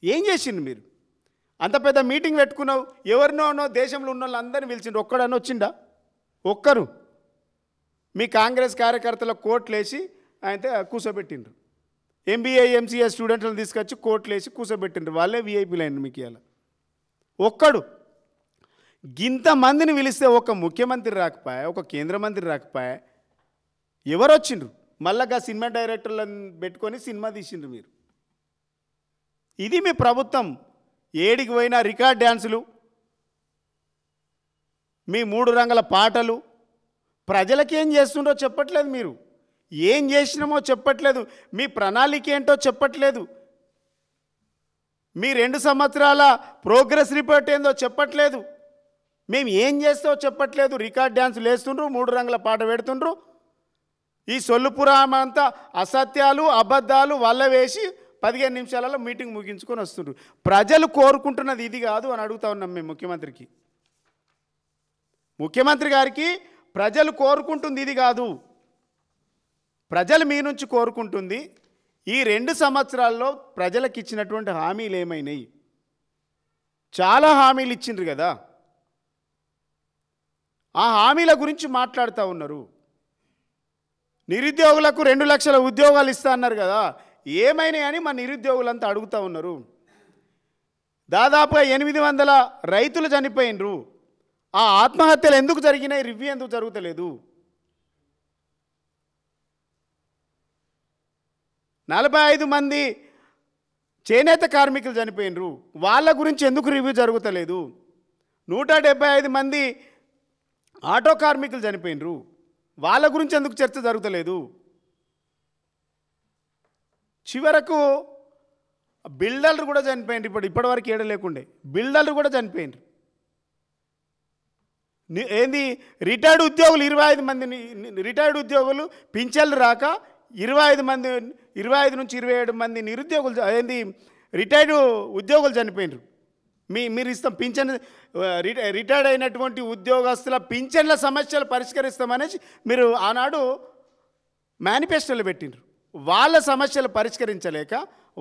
ఏం చేసిండ్రు మీరు? అంత పెద్ద మీటింగ్ పెట్టుకున్నావు, ఎవరినోనో దేశంలో ఉన్న వాళ్ళందరినీ పిలిచిండ్రు, ఒక్కడని వచ్చిండా? ఒక్కరు. మీ కాంగ్రెస్ కార్యకర్తల కోట్లేసి అయితే కూర్చోబెట్టిండ్రు. MBA MCA స్టూడెంట్లను తీసుకొచ్చి కోట్లేసి కూర్చోబెట్టిండ్రు. వాళ్ళే VIP లైన్ మీకు ఇలా. ఒక్కడు గింతమందిని పిలిస్తే ఒక ముఖ్యమంత్రి రాకపోయా, ఒక కేంద్ర మంత్రి రాకపోయా, ఎవరు వచ్చిండ్రు? మళ్ళా సినిమా డైరెక్టర్లను పెట్టుకొని సినిమా తీసిండ్రు మీరు. ఇది మీ ప్రభుత్వం. ఏడికి పోయినా రికార్డ్ డ్యాన్సులు, మీ 3 రంగుల పాటలు. ప్రజలకి ఏం చేస్తుండో చెప్పట్లేదు మీరు. ఏం చేసినామో చెప్పట్లేదు. మీ ప్రణాళిక ఏంటో చెప్పట్లేదు. మీ 2 సంవత్సరాల ప్రోగ్రెస్ రిపోర్ట్ ఏందో చెప్పట్లేదు. మేము ఏం చేస్తామో చెప్పట్లేదు. రికార్డ్ డ్యాన్సులు వేస్తుండ్రు, 3 రంగుల పాట పెడుతుండ్రు. ఈ సొల్లుపురం అంతా అసత్యాలు అబద్ధాలు వల్ల వేసి 15 నిమిషాలలో మీటింగ్ ముగించుకొని వస్తుండ్రు. ప్రజలు కోరుకుంటున్నది ఇది కాదు అని అడుగుతా ఉన్నాం మేము ముఖ్యమంత్రికి. ముఖ్యమంత్రి గారికి ప్రజలు కోరుకుంటుంది ఇది కాదు. ప్రజలు మీ నుంచి కోరుకుంటుంది ఈ 2 సంవత్సరాల్లో ప్రజలకు ఇచ్చినటువంటి హామీలు ఏమైనాయి? చాలా హామీలు ఇచ్చిండ్రు కదా, ఆ హామీల గురించి మాట్లాడుతూ ఉన్నారు. నిరుద్యోగులకు 2 లక్షల ఉద్యోగాలు ఇస్తా అన్నారు కదా, ఏమైనాయని మా నిరుద్యోగులంతా అడుగుతూ ఉన్నారు. దాదాపుగా 800 రైతులు చనిపోయినరు. ఆ ఆత్మహత్యలు ఎందుకు జరిగినాయి? రివ్యూ ఎందుకు జరుగుతలేదు? 45 మంది చేనేత కార్మికులు చనిపోయినరు, వాళ్ళ గురించి ఎందుకు రివ్యూ జరుగుతలేదు? 175 మంది ఆటో కార్మికులు చనిపోయినరు, వాళ్ళ గురించి ఎందుకు చర్చ జరుగుతలేదు? చివరకు బిల్డర్లు కూడా చనిపోయినారు. ఇప్పటివరకు ఏడ లేకుండే బిల్డర్లు కూడా చనిపోయినారు. ఏంది రిటైర్డ్ ఉద్యోగులు 25 మందిని, రిటైర్డ్ ఉద్యోగులు పింఛన్లు రాక 25 నుంచి 27 మంది నిరుద్యోగులు ఏంది రిటైర్డ్ ఉద్యోగులు చనిపోయినారు. మీరు ఇస్తాం పింఛన్, రిటైర్డ్ అయినటువంటి ఉద్యోగస్తుల పింఛన్ల సమస్యలు పరిష్కరిస్తామనేసి మీరు ఆనాడు మేనిఫెస్టోలో పెట్టినారు. వాళ్ళ సమస్యలు పరిష్కరించలేక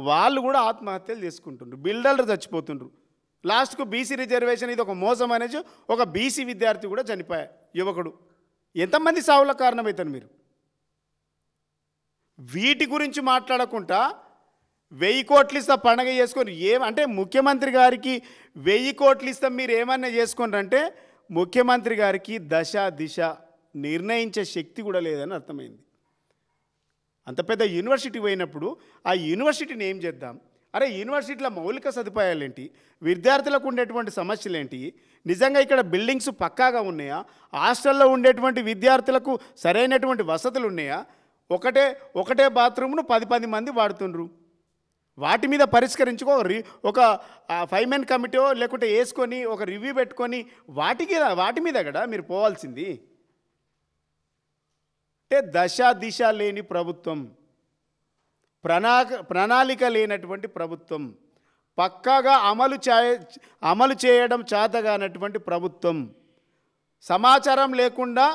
వాళ్ళు కూడా ఆత్మహత్యలు చేసుకుంటుండ్రు, బిల్డర్లు చచ్చిపోతుండ్రు. లాస్ట్కు బీసీ రిజర్వేషన్ ఇది ఒక మోసం అనేసి ఒక బీసీ విద్యార్థి కూడా చనిపోయా, యువకుడు. ఎంతమంది సావుల కారణమవుతారు మీరు? వీటి గురించి మాట్లాడకుండా 1000 కోట్లు ఇస్తా పండగ చేసుకొని అంటే ముఖ్యమంత్రి గారికి 1000 కోట్లు ఇస్తాం మీరు ఏమన్నా చేసుకోండి, ముఖ్యమంత్రి గారికి దశ దిశ నిర్ణయించే శక్తి కూడా లేదని అర్థమైంది. అంత పెద్ద యూనివర్సిటీ పోయినప్పుడు ఆ యూనివర్సిటీని ఏం చేద్దాం? అరే యూనివర్సిటీలో మౌలిక సదుపాయాలు ఏంటి, విద్యార్థులకు ఉండేటువంటి సమస్యలు ఏంటి, నిజంగా ఇక్కడ బిల్డింగ్స్ పక్కాగా ఉన్నాయా, హాస్టల్లో ఉండేటువంటి విద్యార్థులకు సరైనటువంటి వసతులు ఉన్నాయా, ఒకటే బాత్రూమ్ను 10 మంది వాడుతుండ్రు. వాటి మీద పరిష్కరించుకో, ఒక 5 మెన్ కమిటీ లేకుంటే వేసుకొని ఒక రివ్యూ పెట్టుకొని వాటి మీద కూడా మీరు పోవాల్సింది. అంటే దశ దిశ లేని ప్రభుత్వం, ప్రణాళిక లేనటువంటి ప్రభుత్వం, పక్కాగా అమలు చేయడం చేతగానటువంటి ప్రభుత్వం, సమాచారం లేకుండా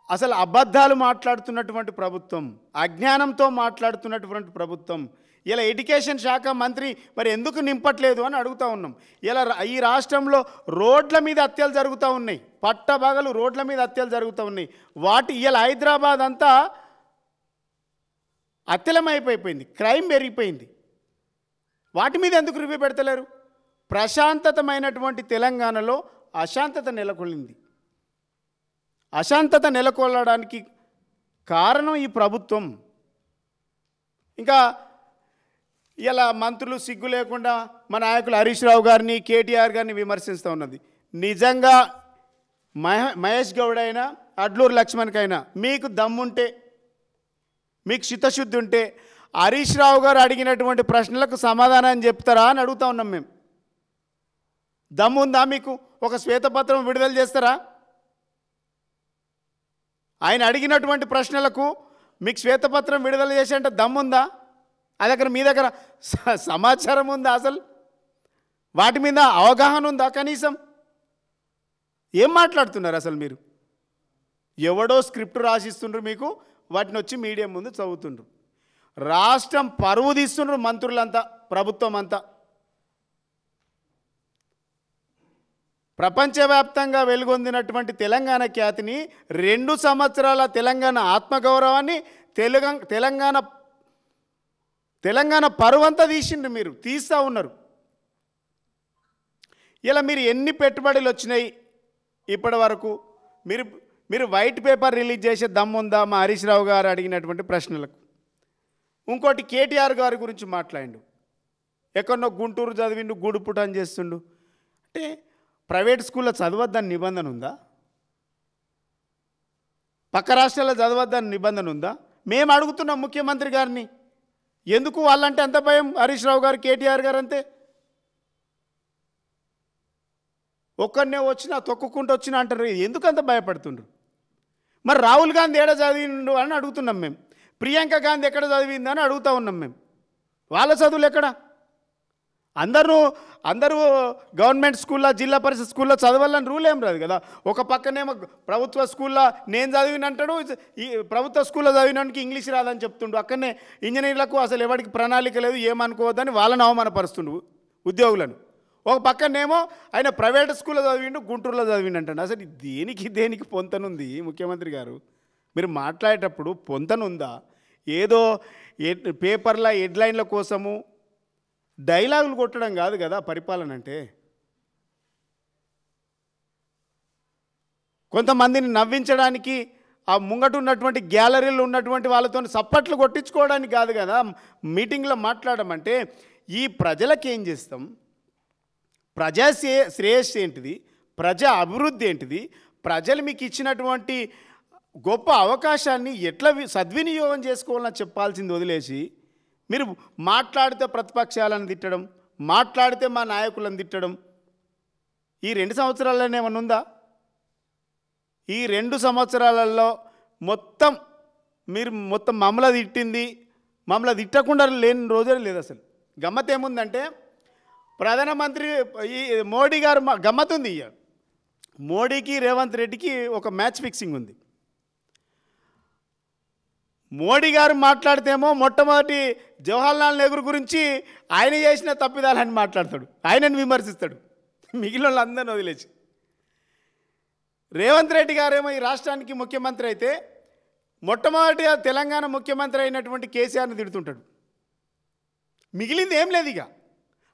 అసలు అబద్ధాలు మాట్లాడుతున్నటువంటి ప్రభుత్వం, అజ్ఞానంతో మాట్లాడుతున్నటువంటి ప్రభుత్వం. ఇలా ఎడ్యుకేషన్ శాఖ మంత్రి మరి ఎందుకు నింపట్లేదు అని అడుగుతూ ఉన్నాం. ఇలా ఈ రాష్ట్రంలో రోడ్ల మీద హత్యలు జరుగుతూ ఉన్నాయి, పట్టబగలు రోడ్ల మీద హత్యలు జరుగుతూ ఉన్నాయి. ఇలా హైదరాబాద్ అంతా అత్యలమైపోయింది, క్రైమ్ పెరిగిపోయింది. వాటి మీద ఎందుకు రివ్యూ పెడతలేరు? ప్రశాంతతమైనటువంటి తెలంగాణలో అశాంతత నెలకొల్లింది. అశాంతత నెలకొల్లడానికి కారణం ఈ ప్రభుత్వం. ఇంకా ఇలా మంత్రులు సిగ్గు లేకుండా మా నాయకులు హరీష్ రావు గారిని, కేటీఆర్ గారిని విమర్శిస్తూ ఉన్నది. నిజంగా మహేష్ గౌడ్ అయినా అడ్లూరు లక్ష్మణ్కైనా మీకు దమ్ముంటే, మీకు చిత్తశుద్ధి ఉంటే హరీష్ రావు గారు అడిగినటువంటి ప్రశ్నలకు సమాధానం చెప్తారా అని అడుగుతూ ఉన్నాం మేము. దమ్ముందా మీకు? ఒక శ్వేతపత్రం విడుదల చేస్తారా? ఆయన అడిగినటువంటి ప్రశ్నలకు మీకు శ్వేతపత్రం విడుదల చేసే అంటే దమ్ముందా? మీ దగ్గర సమాచారం ఉందా? అసలు వాటి మీద అవగాహన ఉందా? కనీసం ఏం మాట్లాడుతున్నారు అసలు మీరు? ఎవడో స్క్రిప్ట్ రాసిస్తుండ్రు మీకు, వాటిని వచ్చి మీడియా ముందు చదువుతుండ్రు. రాష్ట్రం పరువు తీస్తుండ్రు మంత్రులంతా, ప్రభుత్వం అంతా. ప్రపంచవ్యాప్తంగా వెలుగొందినటువంటి తెలంగాణ ఖ్యాతిని, 2 సంవత్సరాల తెలంగాణ ఆత్మగౌరవాన్ని, తెలంగాణ పరువంతా తీసిండ్రు మీరు, తీస్తూ ఉన్నారు. ఇలా మీరు ఎన్ని పెట్టుబడులు వచ్చినాయి ఇప్పటి వరకు? మీరు వైట్ పేపర్ రిలీజ్ చేసే దమ్ముందా మా హరీష్ రావు గారు అడిగినటువంటి ప్రశ్నలకు? ఇంకోటి కేటీఆర్ గారి గురించి మాట్లాడిండు. ఎక్కడో గుంటూరు చదివిండు, గూడుపుటని చేస్తుండు. అంటే ప్రైవేట్ స్కూల్లో చదవద్దని నిబంధన ఉందా? పక్క రాష్ట్రాల్లో చదవద్దని నిబంధన ఉందా? మేము అడుగుతున్నాం ముఖ్యమంత్రి గారిని, ఎందుకు వాళ్ళంటే అంత భయం? హరీష్ రావు గారు, కేటీఆర్ గారు అంతే. ఒక్కడనే వచ్చినా తొక్కుకుంటూ వచ్చినా అంటారు, ఎందుకు అంత భయపడుతుండ్రు? మరి రాహుల్ గాంధీ ఎక్కడ చదివిండు అని అడుగుతున్నాం మేము. ప్రియాంక గాంధీ ఎక్కడ చదివిందని అడుగుతూ ఉన్నాం మేము. వాళ్ళ చదువులు ఎక్కడ? అందరూ గవర్నమెంట్ స్కూల్లో జిల్లా పరిషత్ స్కూల్లో చదవాలని రూల్ ఏం రాదు కదా. ఒక పక్కనేమో ప్రభుత్వ స్కూల్లో నేను చదివిన అంటాడు, ఈ ప్రభుత్వ స్కూల్లో చదివినానికి ఇంగ్లీష్ రాదని చెప్తుండు. అక్కడనే ఇంజనీర్లకు అసలు ఎవరికి ప్రణాళిక లేదు, ఏమనుకోవద్దని వాళ్ళని అవమానపరుస్తుండు ఉద్యోగులను. ఒక పక్కనేమో ఆయన ప్రైవేట్ స్కూల్లో చదివిండు, గుంటూరులో చదివిండు అంటాడు. అసలు దేనికి పొంతనుంది ముఖ్యమంత్రి గారు? మీరు మాట్లాడేటప్పుడు పొంతనుందా? ఏదో పేపర్ల హెడ్లైన్ల కోసము డైలాగులు కొట్టడం కాదు కదా పరిపాలన అంటే. కొంతమందిని నవ్వించడానికి ఆ ముంగట ఉన్నటువంటి గ్యాలరీలో ఉన్నటువంటి వాళ్ళతో సప్పట్లు కొట్టించుకోవడానికి కాదు కదా మీటింగ్లో మాట్లాడమంటే. ఈ ప్రజలకు ఏం చేస్తాం, ప్రజా శ్రేయస్సు ఏంటిది, ప్రజా అభివృద్ధి ఏంటిది, ప్రజలు మీకు ఇచ్చినటువంటి గొప్ప అవకాశాన్ని ఎట్లా సద్వినియోగం చేసుకోవాలని చెప్పాల్సింది వదిలేసి మీరు మాట్లాడితే ప్రతిపక్షాలను తిట్టడం, మాట్లాడితే మా నాయకులను తిట్టడం. ఈ 2 సంవత్సరాలనే ఏమన్నా ఉందా? ఈ 2 సంవత్సరాలలో మీరు మొత్తం మమ్మల్ని తిట్టింది, మమ్మల్ని తిట్టకుండా లేని రోజే లేదు. అసలు గమ్మత్ ఏముందంటే ప్రధానమంత్రి ఈ మోడీ గారు గమ్మత్ ఉంది. మోడీకి రేవంత్ రెడ్డికి ఒక మ్యాచ్ ఫిక్సింగ్ ఉంది. మోడీ గారు మాట్లాడితేమో మొట్టమొదటి జవహర్లాల్ నెహ్రూ గురించి ఆయన చేసిన తప్పిదాలని మాట్లాడతాడు, ఆయనను విమర్శిస్తాడు, మిగిలిన వాళ్ళందరినీ వదిలేసి. రేవంత్ రెడ్డి గారేమో ఈ రాష్ట్రానికి ముఖ్యమంత్రి అయితే మొట్టమొదటిగా తెలంగాణ ముఖ్యమంత్రి అయినటువంటి కేసీఆర్ని తిడుతుంటాడు. మిగిలింది ఏం లేదు. ఇక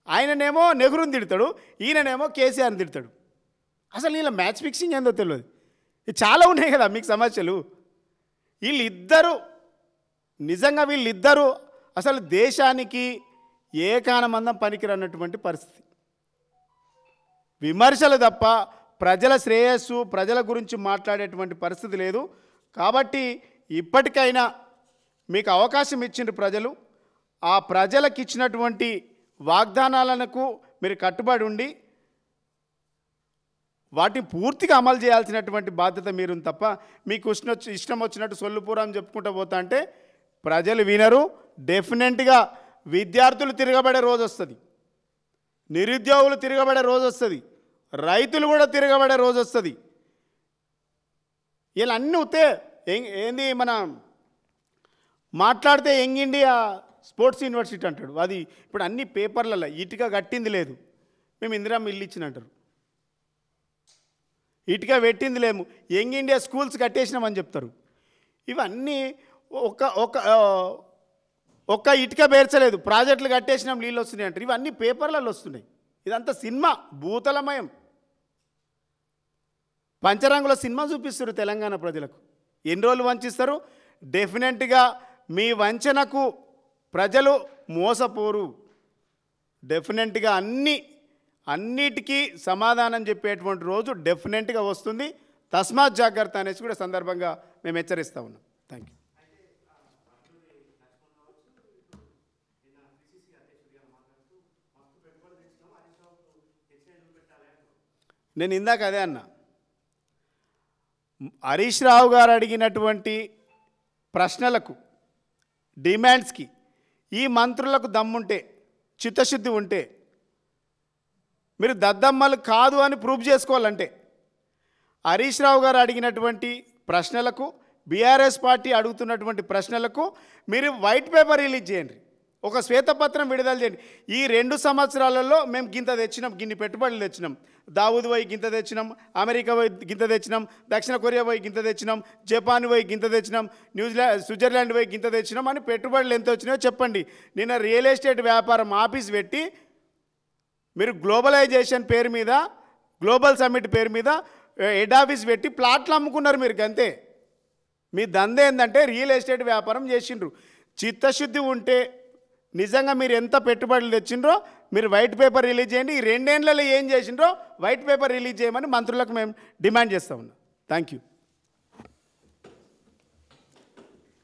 ఆయననేమో నెహ్రూని తిడతాడు, ఈయననేమో కేసీఆర్ని తిడతాడు. అసలు వీళ్ళ మ్యాచ్ ఫిక్సింగ్ ఏందో తెలియదు. చాలా ఉన్నాయి కదా మీకు సమస్యలు. వీళ్ళిద్దరూ అసలు దేశానికి ఏకానమందం పనికిరన్నటువంటి పరిస్థితి. విమర్శలు తప్ప ప్రజల శ్రేయస్సు, ప్రజల గురించి మాట్లాడేటువంటి పరిస్థితి లేదు. కాబట్టి ఇప్పటికైనా మీకు అవకాశం ఇచ్చిండ్రు ప్రజలు. ఆ ప్రజలకు ఇచ్చినటువంటి వాగ్దానాలకు మీరు కట్టుబడి ఉండి వాటిని పూర్తిగా అమలు చేయాల్సినటువంటి బాధ్యత మీరు తప్ప మీకు ఇష్టం వచ్చినట్టు సొల్లుపురం చెప్పుకుంటూ పోతా అంటే ప్రజలు వినరు. డెఫినెట్గా విద్యార్థులు తిరగబడే రోజు వస్తుంది, నిరుద్యోగులు తిరగబడే రోజు వస్తుంది, రైతులు కూడా తిరగబడే రోజు వస్తుంది. ఇలా అన్నీ ఉత్తే ఏంది మన మాట్లాడితే యంగ్ ఇండియా స్పోర్ట్స్ యూనివర్సిటీ అంటాడు. అది ఇప్పుడు అన్ని పేపర్లలో ఇటుక కట్టింది లేదు, మేము ఇందిరమ్మ ఇల్లు ఇచ్చినంటారు. ఇటుక పెట్టింది లేము, యంగ్ ఇండియా స్కూల్స్ కట్టేసినామని చెప్తారు. ఇవన్నీ ఒక్క ఇటుక పేర్చలేదు, ప్రాజెక్టులు కట్టేసినాం నీళ్ళు వస్తున్నాయి అంటారు. ఇవన్నీ పేపర్లలో వస్తున్నాయి. ఇదంతా సినిమా, భూతలమయం, పంచరంగుల సినిమా చూపిస్తారు తెలంగాణ ప్రజలకు. ఎన్ని రోజులు వంచిస్తారు? డెఫినెట్గా మీ వంచనకు ప్రజలు మోసపోరు. డెఫినెట్గా అన్నిటికీ సమాధానం చెప్పేటువంటి రోజు డెఫినెట్గా వస్తుంది. తస్మాత్ జాగ్రత్త అనేసి కూడా సందర్భంగా మేము హెచ్చరిస్తూ ఉన్నాం. Thank you. నేను ఇందాక అదే అన్నా, హరీష్ రావు గారు అడిగినటువంటి ప్రశ్నలకు, డిమాండ్స్కి ఈ మంత్రులకు దమ్ముంటే, చిత్తశుద్ధి ఉంటే, మీరు దద్దమ్మలు కాదు అని ప్రూవ్ చేసుకోవాలంటే హరీష్ రావు గారు అడిగినటువంటి ప్రశ్నలకు, బీఆర్ఎస్ పార్టీ అడుగుతున్నటువంటి ప్రశ్నలకు మీరు వైట్ పేపర్ రిలీజ్ చేయండి, ఒక శ్వేతపత్రం విడుదల చేయండి. ఈ 2 సంవత్సరాలలో మేము గింత తెచ్చినాం, గిన్ని పెట్టుబడులు తెచ్చినాం, దావూద్ పోయి గింత తెచ్చినాం, అమెరికా పోయి గింత తెచ్చినాం, దక్షిణ కొరియా పోయి గింత తెచ్చినాం, జపాన్ పోయి గింత తెచ్చినాం, స్విట్జర్లాండ్ పోయి గింత తెచ్చినాం అని పెట్టుబడులు ఎంత వచ్చినాయో చెప్పండి. నిన్న రియల్ ఎస్టేట్ వ్యాపారం ఆఫీస్ పెట్టి మీరు గ్లోబలైజేషన్ పేరు మీద, గ్లోబల్ సమ్మిట్ పేరు మీద హెడ్ ఆఫీస్ పెట్టి ప్లాట్లు అమ్ముకున్నారు. మీరు అంతే. మీ దంద ఏంటంటే రియల్ ఎస్టేట్ వ్యాపారం చేసిండ్రు. చిత్తశుద్ధి ఉంటే నిజంగా మీరు ఎంత పెట్టుబడులు తెచ్చిండ్రో మీరు వైట్ పేపర్ రిలీజ్ చేయండి. ఈ 2 ఏళ్లలో ఏం చేసిండ్రో వైట్ పేపర్ రిలీజ్ చేయమని మంత్రులకు మేము డిమాండ్ చేస్తూ ఉన్నాం. Thank you.